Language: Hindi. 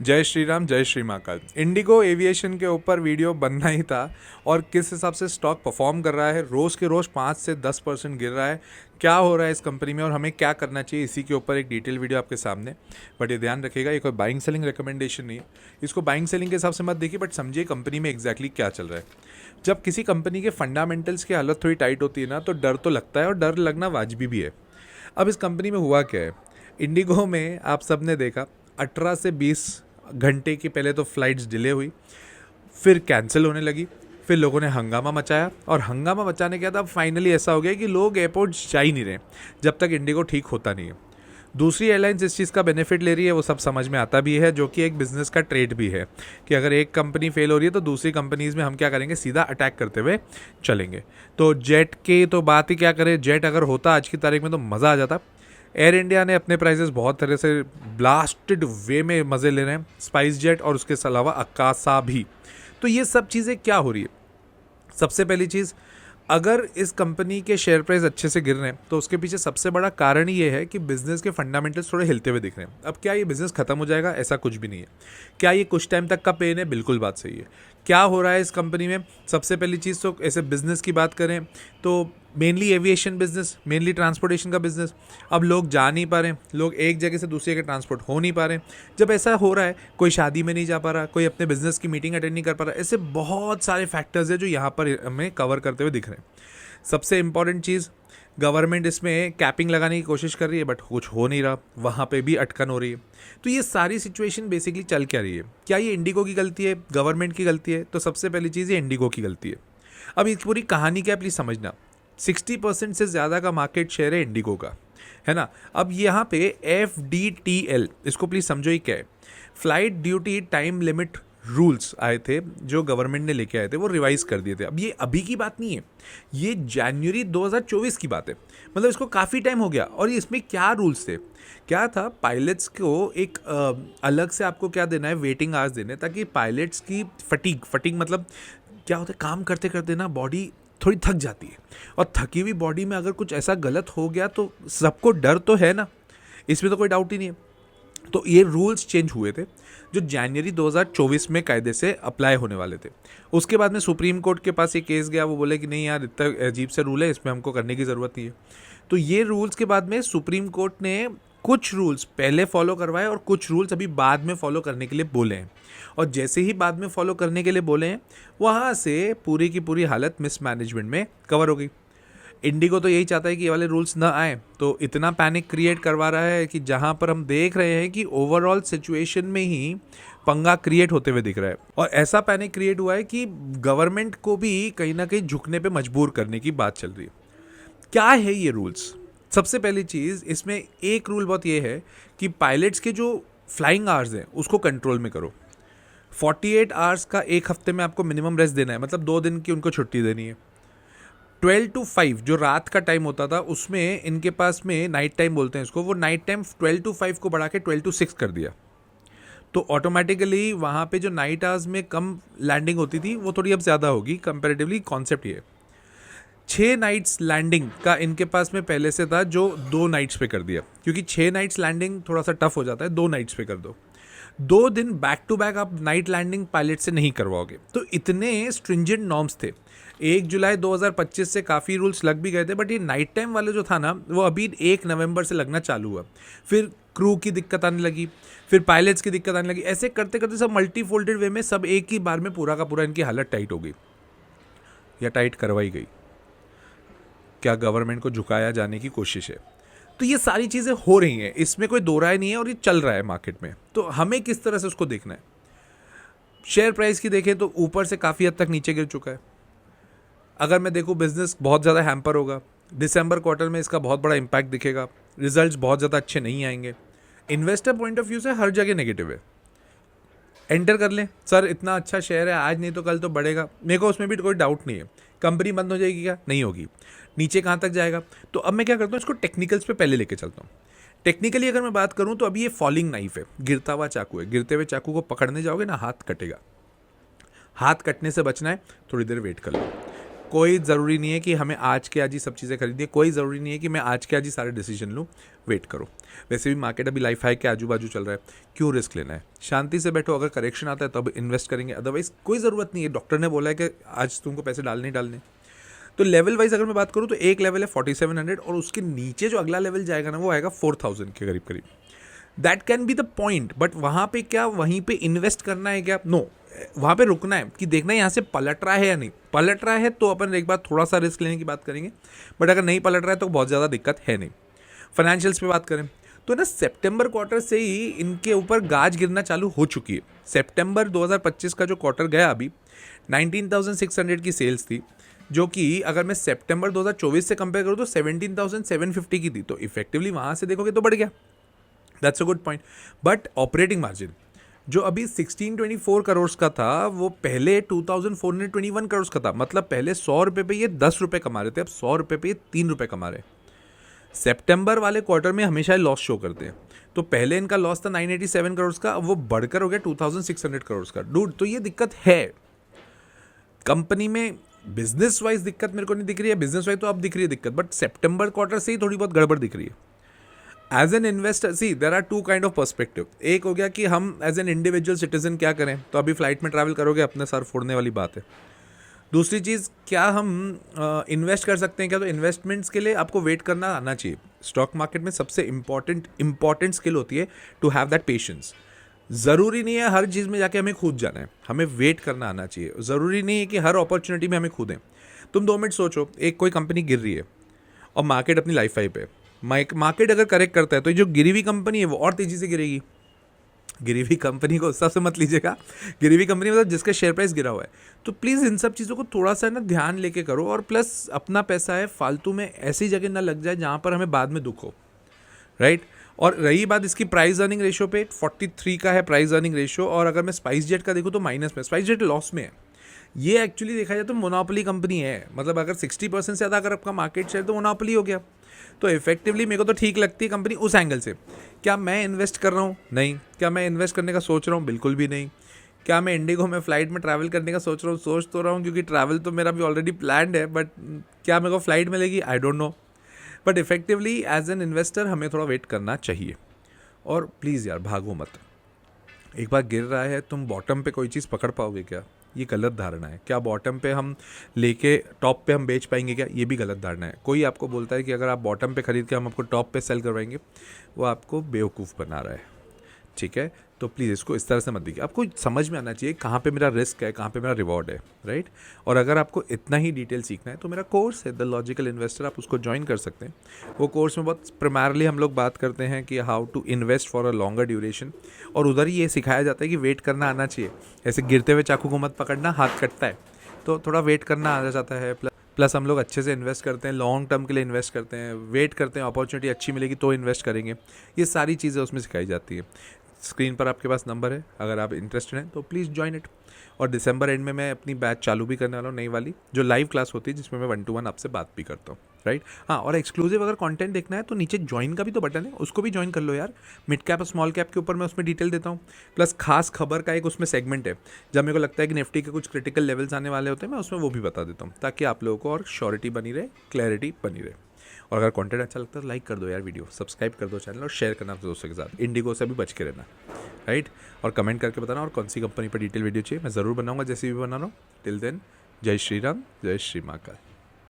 जय श्री राम, जय श्री महाकाल। इंडिगो एविएशन के ऊपर वीडियो बनना ही था और किस हिसाब से स्टॉक परफॉर्म कर रहा है, रोज़ के रोज़ 5 से 10% गिर रहा है। क्या हो रहा है इस कंपनी में और हमें क्या करना चाहिए, इसी के ऊपर एक डिटेल वीडियो आपके सामने। बट ये ध्यान रखिएगा, ये कोई बाइंग सेलिंग रिकमेंडेशन नहीं है। इसको बाइंग सेलिंग के हिसाब से मत देखिए, बट समझिए कंपनी में एग्जैक्टली क्या चल रहा है। जब किसी कंपनी के फंडामेंटल्स की हालत थोड़ी टाइट होती है ना, तो डर तो लगता है और डर लगना वाजिबी भी है। अब इस कंपनी में हुआ क्या है, इंडिगो में आप सब ने देखा 18 से 20 घंटे की पहले तो फ़्लाइट्स डिले हुई, फिर कैंसिल होने लगी, फिर लोगों ने हंगामा मचाया और हंगामा मचाने के बाद अब फाइनली ऐसा हो गया कि लोग एयरपोर्ट जा ही नहीं रहे जब तक इंडिगो ठीक होता नहीं है। दूसरी एयरलाइंस इस चीज़ का बेनिफिट ले रही है, वो सब समझ में आता भी है, जो कि एक बिज़नेस का ट्रेड भी है कि अगर एक कंपनी फेल हो रही है तो दूसरी कंपनीज़ में हम क्या करेंगे, सीधा अटैक करते हुए चलेंगे। तो जेट की तो बात ही क्या करें, जेट अगर होता आज की तारीख में तो मज़ा आ जाता। एयर इंडिया ने अपने प्राइसेस बहुत तरह से ब्लास्टेड वे में मज़े ले रहे हैं, स्पाइस जेट और उसके अलावा अकासा भी। तो ये सब चीज़ें क्या हो रही है, सबसे पहली चीज़, अगर इस कंपनी के शेयर प्राइस अच्छे से गिर रहे हैं तो उसके पीछे सबसे बड़ा कारण ये है कि बिज़नेस के फंडामेंटल्स थोड़े हिलते हुए दिख रहे हैं। अब क्या ये बिज़नेस खत्म हो जाएगा, ऐसा कुछ भी नहीं है। क्या ये कुछ टाइम तक का पेन है, बिल्कुल बात सही है। क्या हो रहा है इस कंपनी में, सबसे पहली चीज़ तो ऐसे बिज़नेस की बात करें तो mainly aviation business, mainly transportation का बिजनेस। अब लोग जा नहीं पा रहे हैं, लोग एक जगह से दूसरी जगह ट्रांसपोर्ट हो नहीं पा रहे हैं। जब ऐसा हो रहा है, कोई शादी में नहीं जा पा रहा, कोई अपने बिजनेस की मीटिंग अटेंड नहीं कर पा रहा, ऐसे बहुत सारे फैक्टर्स हैं जो यहाँ पर हमें कवर करते हुए दिख रहे हैं। सबसे इंपॉर्टेंट चीज़, गवर्नमेंट इसमें कैपिंग लगाने की कोशिश कर रही है बट कुछ हो नहीं रहा, वहाँ पे भी अटकन हो रही है। तो ये सारी सिचुएशन बेसिकली चल क्या रही है, क्या ये इंडिगो की गलती है, गवर्नमेंट की गलती है? तो सबसे पहली चीज़, ये इंडिगो की गलती है। अब इस पूरी कहानी क्या, प्लीज़ समझना। 60% से ज़्यादा का मार्केट शेयर है इंडिगो का, है ना। अब यहाँ पे FDTL, इसको प्लीज़ समझो ये क्या है। Flight duty time limit rules आए थे जो गवर्नमेंट ने लेके आए थे, वो रिवाइज कर दिए थे। अब ये अभी की बात नहीं है, ये जनवरी 2024 की बात है, मतलब इसको काफ़ी टाइम हो गया। और इसमें क्या रूल्स थे, क्या था, पायलट्स को एक अलग से आपको क्या देना है, वेटिंग आवर्स देने, ताकि पायलट्स की फटीग मतलब क्या होता है, काम करते करते ना बॉडी थोड़ी थक जाती है, और थकी हुई बॉडी में अगर कुछ ऐसा गलत हो गया तो सबको डर तो है ना, इसमें तो कोई डाउट ही नहीं है। तो ये रूल्स चेंज हुए थे जो जनवरी 2024 में कायदे से अप्लाई होने वाले थे। उसके बाद में सुप्रीम कोर्ट के पास ये केस गया, वो बोले कि नहीं यार, इतना अजीब से रूल है, इसमें हमको करने की ज़रूरत नहीं है। तो ये रूल्स के बाद में सुप्रीम कोर्ट ने कुछ रूल्स पहले फॉलो करवाए और कुछ रूल्स अभी बाद में फॉलो करने के लिए बोले हैं। और जैसे ही बाद में फॉलो करने के लिए बोले हैं, वहाँ से पूरी की पूरी हालत मिसमैनेजमेंट में कवर हो गई। इंडिगो तो यही चाहता है कि ये वाले रूल्स ना आए, तो इतना पैनिक क्रिएट करवा रहा है कि जहां पर हम देख रहे हैं कि ओवरऑल सिचुएशन में ही पंगा क्रिएट होते हुए दिख रहा है। और ऐसा पैनिक क्रिएट हुआ है कि गवर्नमेंट को भी कहीं ना कहीं झुकने पे मजबूर करने की बात चल रही है। क्या है ये रूल्स? सबसे पहली चीज़, इसमें एक रूल बहुत ये है कि पायलट्स के जो फ्लाइंग आवर्स हैं उसको कंट्रोल में करो। 48 आवर्स का एक हफ्ते में आपको मिनिमम रेस्ट देना है, मतलब 2 दिन की उनको छुट्टी देनी है। 12 to 5 जो रात का टाइम होता था, उसमें इनके पास में नाइट टाइम बोलते हैं इसको, वो नाइट टाइम 12 to 5 को बढ़ा के 12 to 6 कर दिया। तो ऑटोमेटिकली वहाँ पे जो नाइट आवर्स में कम लैंडिंग होती थी वो थोड़ी अब ज़्यादा होगी कंपेरेटिवली। कॉन्सेप्ट ये 6 नाइट्स लैंडिंग का इनके पास में पहले से था, जो 2 नाइट्स पे कर दिया, क्योंकि 6 नाइट्स लैंडिंग थोड़ा सा टफ हो जाता है, 2 नाइट्स पे कर दो। 2 दिन बैक टू बैक आप नाइट लैंडिंग पायलट से नहीं करवाओगे। तो इतने स्ट्रिंजेंट नॉर्म्स थे। 1 जुलाई 2025 से काफ़ी रूल्स लग भी गए थे, बट ये नाइट टाइम वाले जो था ना, वो अभी 1 नवंबर से लगना चालू हुआ। फिर क्रू की दिक्कत आने लगी, फिर पायलट्स की दिक्कत आने लगी, ऐसे करते करते सब मल्टी फोल्डेड वे में सब एक ही बार में पूरा का पूरा इनकी हालत टाइट हो गई, या टाइट करवाई गई। क्या गवर्नमेंट को झुकाया जाने की कोशिश है? तो ये सारी चीज़ें हो रही हैं, इसमें कोई दो राय नहीं है, और ये चल रहा है मार्केट में। तो हमें किस तरह से उसको देखना है? शेयर प्राइस की देखें तो ऊपर से काफ़ी हद तक नीचे गिर चुका है। अगर मैं देखूँ, बिजनेस बहुत ज़्यादा हैम्पर होगा, दिसंबर क्वार्टर में इसका बहुत बड़ा इम्पैक्ट दिखेगा, रिजल्ट्स बहुत ज़्यादा अच्छे नहीं आएंगे। इन्वेस्टर पॉइंट ऑफ व्यू से हर जगह नेगेटिव है। एंटर कर लें, सर इतना अच्छा शेयर है, आज नहीं तो कल तो बढ़ेगा, मेरे को उसमें भी कोई डाउट नहीं है। कंपनी बंद हो जाएगी क्या? नहीं होगी। नीचे कहाँ तक जाएगा? तो अब मैं क्या करता हूँ, इसको टेक्निकल्स पे पहले लेके चलता हूँ। टेक्निकली अगर मैं बात करूँ तो अभी ये फॉलिंग नाइफ है, गिरता हुआ चाकू है। गिरते हुए चाकू को पकड़ने जाओगे ना, हाथ कटेगा। हाथ कटने से बचना है, थोड़ी देर वेट कर लो। कोई ज़रूरी नहीं है कि हमें आज के आज ही सब चीज़ें खरीदनी है, कोई ज़रूरी नहीं है कि मैं आज के आज ही सारे डिसीजन लूँ, वेट करो। वैसे भी मार्केट अभी लाइफ हाई के आजू बाजू चल रहा है, क्यों रिस्क लेना है, शांति से बैठो, अगर करेक्शन आता है तब इन्वेस्ट करेंगे, अदरवाइज कोई ज़रूरत नहीं है। डॉक्टर ने बोला है कि आज तुमको पैसे डालने ही डालने। तो लेवल वाइज अगर मैं बात करूँ तो एक लेवल है 4700 और उसके नीचे जो अगला लेवल जाएगा ना वो आएगा 4000 के करीब करीब। That can be the point, but वहाँ पे क्या वहीं पे इन्वेस्ट करना है क्या? नो, वहाँ पे रुकना है कि देखना है यहाँ से पलट रहा है या नहीं। पलट रहा है तो अपन एक बार थोड़ा सा रिस्क लेने की बात करेंगे, बट अगर नहीं पलट रहा है तो बहुत ज़्यादा दिक्कत है नहीं। फाइनेंशियल्स पे बात करें तो ना सितंबर क्वार्टर से ही इनके ऊपर गाज गिरना चालू हो चुकी है। सितंबर 2025 का जो क्वार्टर गया अभी 19,600 की सेल्स थी, जो कि अगर मैं सितंबर 2024 से कंपेयर करूँ तो 17,750 की थी, तो इफेक्टिवली वहाँ से देखोगे तो बढ़ गया। That's a good point. But operating margin जो अभी 1624 करोड़ का था वो पहले 2421 करोड़ का था, मतलब पहले 100 रुपये पे ये 10 रुपये कमा रहे थे, अब 100 रुपये पे ये 3 रुपये कमा रहे हैं। सितंबर वाले क्वार्टर में हमेशा लॉस शो करते हैं, तो पहले इनका लॉस था 987 करोड़ का, अब वो बढ़कर हो गया 2600 करोड़ का। डूड, तो ये दिक्कत है कंपनी में। बिजनेस वाइज दिक्कत मेरे को नहीं दिख रही है, बिजनेस वाइज तो अब दिख रही है दिक्कत, बट सितंबर क्वार्टर से ही थोड़ी बहुत गड़बड़ दिख रही है। As an investor see there are two kind of perspective. एक हो गया कि हम एज एन इंडिविजुअल सिटीजन क्या करें, तो अभी फ्लाइट में ट्रैवल करोगे अपने सर फोड़ने वाली बात है। दूसरी चीज़, क्या हम इन्वेस्ट कर सकते हैं क्या? तो इन्वेस्टमेंट्स के लिए आपको वेट करना आना चाहिए। स्टॉक मार्केट में सबसे इंपॉर्टेंट स्किल होती है टू हैव दैट पेशेंस। ज़रूरी नहीं है हर चीज़ में जाके हमें कूद जाना है, हमें वेट करना आना चाहिए। ज़रूरी नहीं है कि हर अपॉर्चुनिटी में हमें कूदें। तुम 2 मिनट सोचो, एक कोई कंपनी गिर रही है और मार्केट अपनी लाइफ हाई पे, मार्केट अगर करेक्ट करता है तो जो गिरी हुई कंपनी है वो और तेज़ी से गिरेगी। गिरी हुई कंपनी को उससे मत लीजिएगा, गिरी हुई कंपनी मतलब जिसका शेयर प्राइस गिरा हुआ है। तो प्लीज़ इन सब चीज़ों को थोड़ा सा ना ध्यान लेके करो, और प्लस अपना पैसा है फालतू में ऐसी जगह ना लग जाए जहाँ पर हमें बाद में दुख हो, राइट। और रही बात इसकी प्राइस अर्निंग रेशियो पे, 43 का है प्राइस अर्निंग रेशियो, और अगर मैं स्पाइस जेट का देखूँ तो माइनस में, स्पाइस जेट लॉस में है। ये एक्चुअली देखा जाए तो मोनोपोली कंपनी है, मतलब अगर 60% से ज़्यादा अगर आपका मार्केट शेयर तो मोनोपोली हो गया। तो इफेक्टिवली मेरे को तो ठीक लगती है कंपनी उस एंगल से। क्या मैं इन्वेस्ट कर रहा हूँ? नहीं। क्या मैं इन्वेस्ट करने का सोच रहा हूँ? बिल्कुल भी नहीं। क्या मैं इंडिगो में फ़्लाइट में ट्रैवल करने का सोच रहा हूँ? सोच तो रहा हूँ, क्योंकि ट्रैवल तो मेरा भी ऑलरेडी प्लान्ड है, बट क्या मेरे को फ़्लाइट मिलेगी? I don't know. But effectively as an investor हमें थोड़ा वेट करना चाहिए। और प्लीज़ यार भागो मत। एक बार गिर रहा है, तुम बॉटम पे कोई चीज़ पकड़ पाओगे क्या? ये गलत धारणा है। क्या बॉटम पे हम लेके टॉप पे हम बेच पाएंगे क्या? ये भी गलत धारणा है। कोई आपको बोलता है कि अगर आप बॉटम पे खरीद के हम आपको टॉप पे सेल करवाएंगे, वो आपको बेवकूफ़ बना रहा है, ठीक है। तो प्लीज़ इसको इस तरह से मत देखिए। आपको समझ में आना चाहिए कहाँ पे मेरा रिस्क है, कहाँ पे मेरा रिवॉर्ड है, राइट। और अगर आपको इतना ही डिटेल सीखना है तो मेरा कोर्स है द लॉजिकल इन्वेस्टर, आप उसको ज्वाइन कर सकते हैं। वो कोर्स में बहुत प्राइमरली हम लोग बात करते हैं कि how to invest for a longer duration, और उधर ही ये सिखाया जाता है कि वेट करना आना चाहिए। ऐसे गिरते हुए चाकू को मत पकड़ना, हाथ कटता है, तो थोड़ा वेट करना आ जाता है। प्लस हम लोग अच्छे से इन्वेस्ट करते हैं, लॉन्ग टर्म के लिए इन्वेस्ट करते हैं, वेट करते हैं अपॉर्चुनिटी अच्छी मिलेगी तो इन्वेस्ट करेंगे। ये सारी चीज़ें उसमें सिखाई जाती है। स्क्रीन पर आपके पास नंबर है, अगर आप इंटरेस्टेड हैं तो प्लीज़ ज्वाइन इट। और दिसंबर एंड में मैं अपनी बैच चालू भी करने वाला हूँ, नई वाली, जो लाइव क्लास होती है जिसमें मैं 1-to-1 आपसे बात भी करता हूँ, राइट। हाँ, और एक्सक्लूसिव अगर कंटेंट देखना है तो नीचे ज्वाइन का भी तो बटन है, उसको भी ज्वाइन कर लो यार। मिड कैप और स्मॉल कैप के ऊपर मैं उसमें डिटेल देता हूँ, प्लस खास खबर का एक उसमें सेगमेंट है। जब मेरे को लगता है कि निफ्टी के कुछ क्रिटिकल लेवल्स आने वाले होते हैं, मैं उसमें वो भी बता देता हूँ, ताकि आप लोगों को और श्योरिटी बनी रहे, क्लैरिटी बनी रहे। और अगर कंटेंट अच्छा लगता है तो लाइक कर दो यार वीडियो, सब्सक्राइब कर दो चैनल, और शेयर करना अपने दोस्तों के साथ। इंडिगो से भी बच के रहना, राइट। और कमेंट करके बताना और कौन सी कंपनी पर डिटेल वीडियो चाहिए, मैं ज़रूर बनाऊंगा जैसे भी बना रहा हूँ। टिल देन, जय श्री राम, जय श्री महाकाल।